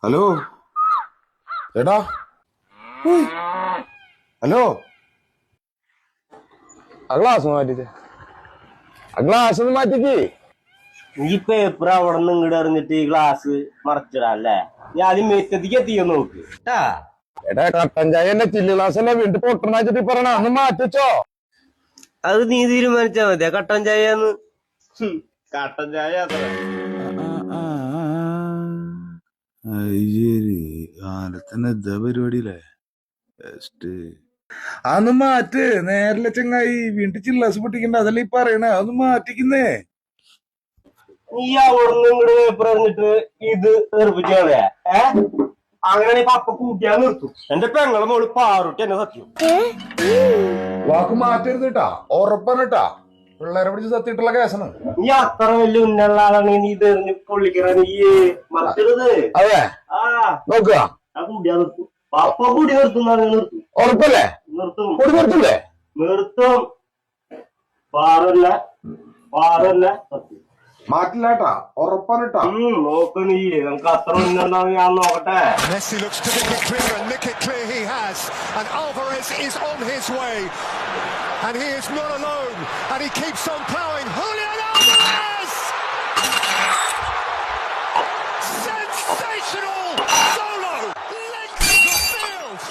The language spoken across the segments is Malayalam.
ഹലോ എടാ, ഹലോ, ആ ഗ്ലാസ് മാറ്റിച്ച്, ആ ഗ്ലാസ് ഒന്ന് മാറ്റിക്ക്. ഈ പേപ്പർ അവിടെ നിന്ന് ഇങ്ങോട്ട് എറിഞ്ഞിട്ട് ഈ ഗ്ലാസ് മറച്ചിടാല്ലേ? ഞാൻ ആദ്യം മെറ്റത്തേക്ക് എത്തിയെന്ന് നോക്ക്. എടാ, കട്ടൻ ചായ എന്നെ ചില്ല് ഗ്ലാസ് അല്ലേ വീണ്ടും പൊട്ടണാച്ചിട്ട് പറയണ, ഒന്ന് മാറ്റിച്ചോ. അത് നീ തീരുമാനിച്ചാ മതിയാ കട്ടൻ ചായന്ന്. കട്ടൻ ചായ കാലത്തന്നെ ഇതാ പരിപാടിയില്ലേ? അതൊന്ന് മാറ്റ്, നേരിലെ ചെങ്ങായി വീണ്ടും ചില്ലാസ് പൊട്ടിക്കണ്ട, അതല്ലേ ഈ പറയണേ, അതൊന്ന് മാറ്റിക്കുന്നേ. നീ അവിടെ നിന്ന് ഇങ്ങോട്ട് പേപ്പർ എറിഞ്ഞിട്ട് ഇത് തെറിപ്പിച്ചാളേ? അങ്ങനെ പപ്പ കൂട്ടിയാ നിർത്തും. എന്റെ പെങ്ങളെ മോള് പാറുട്ടി എന്നെ സത്യം. വാക്ക് മാറ്റരുത് കേട്ടാ, ഉറപ്പാണ്. പിള്ളേരെ പിടിച്ച് സത്യട്ടുള്ള കേസാണ്. നീ അത്ര വലിയ ഉന്നുള്ള ആളാണെങ്കിൽ നീ തെറിഞ്ഞ് പൊള്ളിക്കണ നീ മറക്കരുത്. അതെ, നോക്കുക ആ കൂട്ടിയാ നിർത്തും. പപ്പ കൂടി നിർത്തും, നിർത്തും. ഉറപ്പല്ലേ? നിർത്തും, നിർത്തൂലേ? നിർത്തും. പാറല്ല സത്യം. മാറ്റില്ല കേട്ടാ, ഉറപ്പാണ്. നോക്ക് നീ, നമുക്ക് അത്ര ഉന്നുണ്ടാവും. ഞാൻ നോക്കട്ടെ. Messi looks to nick it clear, and nick it clear he has. And Alvarez is on his way. And he is not alone. And he keeps on ploughing. Julian Alvarez! Sensational solo! Length of the field!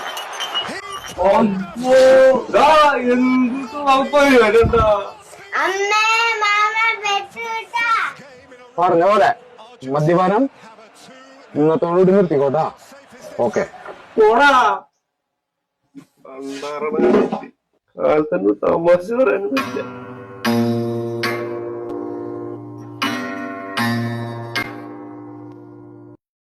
പറഞ്ഞ പോലെ മദ്യപാനം ഇന്നത്തോടുകൂടി നിർത്തിക്കോട്ടാ. ഓക്കെ, പോടാ. തമാശ പറയാൻ പറ്റില്ല.